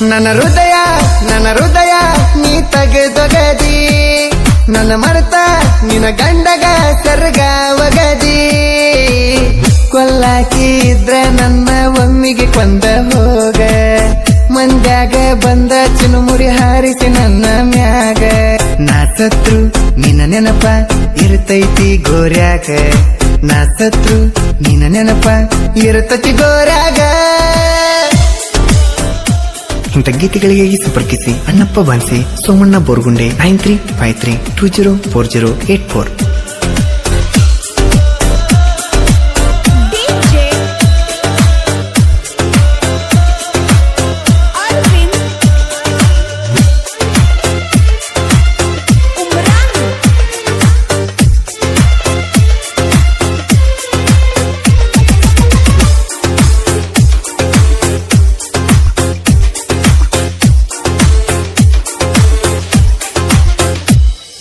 ನನ್ನ ಹೃದಯ ನೀ ತೆಗೆದೊಗದಿ ನನ್ನ ಮರೆತ ನಿನ್ನ ಗಂಡಗ ಸರ್ಗ ಒಗದಿ ಕೊಲ್ಲಾಕಿ ಇದ್ರ ನನ್ನ ಒಮ್ಮಿಗೆ ಕೊಂದ ಹೋಗ ಮಂದ್ಯಾಗ ಬಂದ ಚುನುಮುರಿ ಹಾರಿಸಿ ನನ್ನ ಮ್ಯಾಗ ನಾ ಸತ್ರು ನಿನ್ನ ನೆನಪ ಇರ್ತೈತಿ ಗೋರ್ಯಾಗ ನಾ ಸತ್ರು ನಿನ್ನ ನೆನಪ ಇರ್ತೈತಿ ಗೋರ್ಯಾಗ ಇಂಥ ಗೀತೆಗಳಿಗೆ ಸಂಪರ್ಕಿಸಿ ಅಣ್ಣಪ್ಪ ಬಾನ್ಸಿ ಸೋಮಣ್ಣ ಬೋರ್ಗುಂಡೆ 9353204084.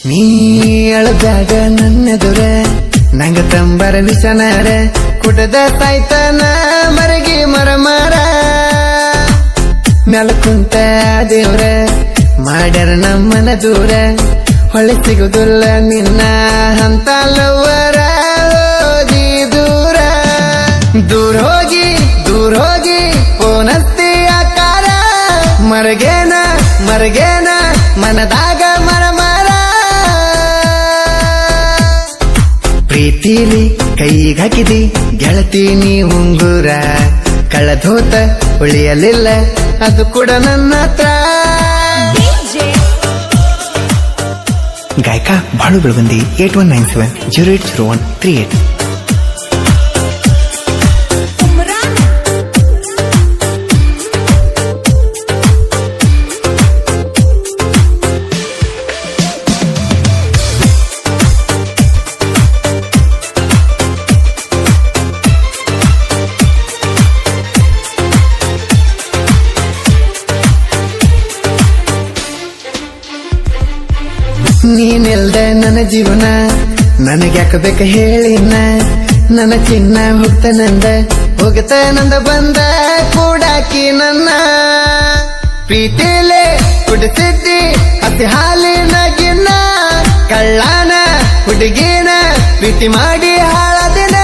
ನೀ ಅಳದಾಗ ನನ್ನೆದುರ ನಂಗ ತಂಬರ ವಿಷನಾರ ಕುಟದ ಸಾಯ್ತನ ಮರಗಿ ಮರ ಮ್ಯಾಲ ಕುಂತ ದೇವ್ರ ಮಾಡ್ಯಾರ ನಮ್ಮನ ದೂರ ಹೊಳೆ ಸಿಗುದಿಲ್ಲ ನಿನ್ನ ಹಂತ ಲವ್ವರ ಓದಿ ದೂರ ದೂರ ಹೋಗಿ ಪೋನಸ್ತಿ ಆಕಾರ ಮರಗೇನ ಮನದಾಗ ಮರ ಪ್ರೀತಿಲಿ ಕೈಗಾಕಿದಿ ಗೆಳತಿ ನೀ ಉಂಗುರ ಕಳಧೋತ ಉಳಿಯಲಿಲ್ಲ ಅದು ಕೂಡ ನನ್ನ ಹತ್ರ ಗಾಯಕ ಬಾಳು ಬೆಳಗುಂದಿ 8197080138. ನೀನೆಲ್ದ ನನ್ನ ಜೀವನ ನನಗ್ಯಾಕ ಬೇಕ ಹೇಳಿನ ನನ್ನ ಚಿನ್ನ ಹೋಗತ ಬಂದ ಕೂಡಾಕಿ ನನ್ನ ಪ್ರೀತಿಲೇ ಕುಡಿಸಿದ್ದಿ ಹಸಿ ಹಾಲಿನ ಗಿನ್ನ ಕಳ್ಳಾನ ಹುಡುಗಿನ ಪ್ರೀತಿ ಮಾಡಿ ಹಾಳದಿನ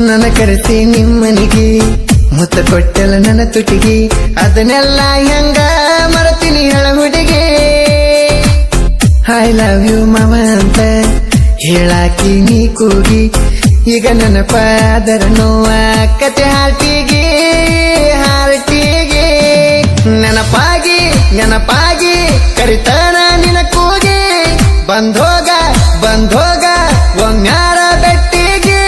ನನ್ನ ಕರೆಸಿ ನಿಮ್ಮನಿಗೆ ಮುತ್ತ ಕೊಟ್ಟಲ್ಲ ನನ್ನ ತುಟಿಗೆ ಅದನ್ನೆಲ್ಲ ಹೆಂಗ ಮರತೀನಿ ಹೇಳ ಹುಡುಗಿ ಐ ಲವ್ ಯು ಮಾವ ಅಂತ ಹೇಳಾಕಿ ನೀ ಕೂಗಿ ಈಗ ನೆನಪಾದರ ನೋವ ಕತೆ ಹಾಟಿಗೆ ನೆನಪಾಗಿ ಕರಿತಾನ ನಿನ ಕೂಗಿ ಬಂದೋಗ ಒಮ್ಯಾರ ಬೆಟ್ಟಿಗೆ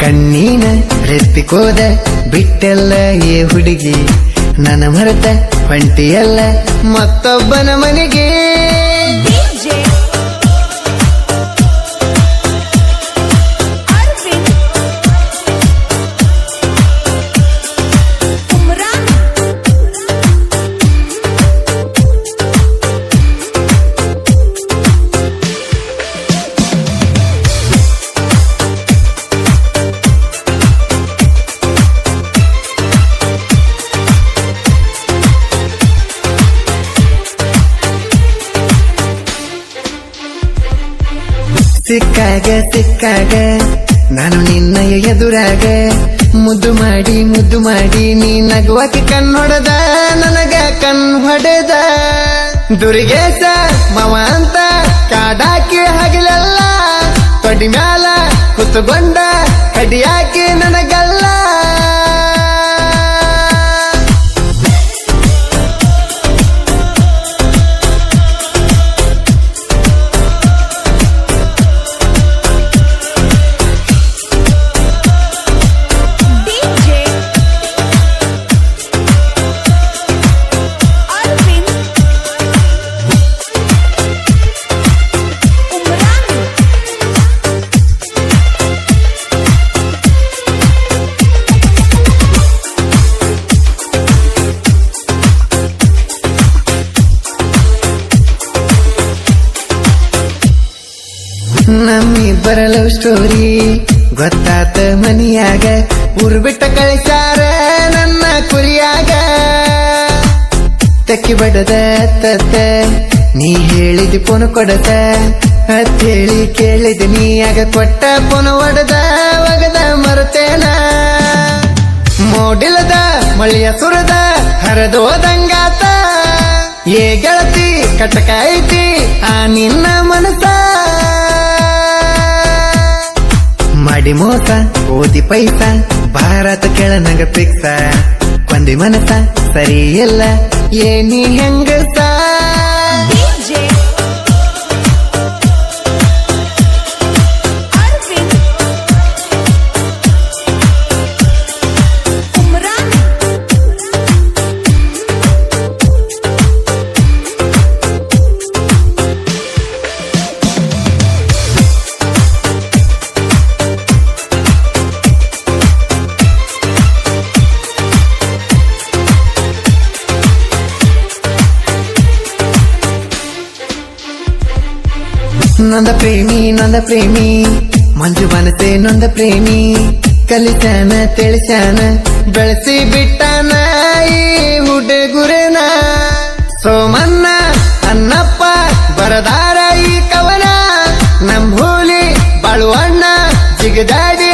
ಕಣ್ಣೀನ ರೆತ್ತಿಕೋದ ಬಿಟ್ಟೆಲ್ಲ ಏ ಹುಡುಗಿ ನನ್ನ ಮರೆತ ಹೊಂಟಿಯಲ್ಲ ಮತ್ತೊಬ್ಬನ ಮನೆಗೆ ಸಿಕ್ಕಾಗ ನಾನು ನಿನ್ನ ಎದುರಾಗ ಮುದ್ದು ಮಾಡಿ ನೀ ನಗುವಕ್ಕೆ ಕಣ್ಣೊಡೆದ ನನಗ ಹೊಡೆದ ದುರ್ಗೇಶ ಮವ ಅಂತ ಕಾಡಾಕಿ ಹಗಲೆಲ್ಲ ತೊಡಿ ಮ್ಯಾಲ ಕುತ್ತುಗೊಂಡ ಕಡಿಯಾಕಿ ನನಗಲ್ಲ ಇಬ್ಬರ ಲವ್ ಸ್ಟೋರಿ ಗೊತ್ತಾತ ಮನಿಯಾಗ ಊರು ಬಿಟ್ಟ ಕಳಿಸಾರ ನನ್ನ ಕುರಿಯಾಗ ತಕ್ಕಿ ಬಡದ ತತ್ತ ನೀ ಹೇಳಿದಿ ಪೊನ ಕೊಡದ ಅತ್ತೇಳಿ ಕೇಳಿದ ನೀಯಾಗ ಕೊಟ್ಟ ಪೊನ ಒಡದ ಒಗದ ಮರುತೇನ ಮೋಡಿಲದ ಮಳೆಯ ಸುರದ ಹರದೋದಂಗಾತ ಏ ಗೆಳತಿ ಕಟಕ ಐತಿ ಆ ನಿನ್ನ ಮನಸ ಮಾಡಿ ಮೋಸ ಓದಿ ಪೈಸ ಭಾರತ ಕೆಳನಗ ಪಿಕ್ಸ ಕೊಂದಿ ಮನಸ ಸರಿ ಇಲ್ಲ ಏನಿ ಹೆಂಗಸ ನೊಂದ ಪ್ರೇಮಿ ಮಂಜು ಮನಸೆ ನೊಂದ ಪ್ರೇಮಿ ಕಲಿತಾನ ತಿಳಿಸಾನ ಬೆಳೆಸಿ ಬಿಟ್ಟಾನ ಈ ಹುಡುಗುರನ ಸೋಮನ್ನ ಅನ್ನಪ್ಪ ಬರದಾರ ಈ ಕವನ ನಮ್ ಹೋಲಿ ಬಾಳುವಣ್ಣ ಜಿಗದಾಡಿ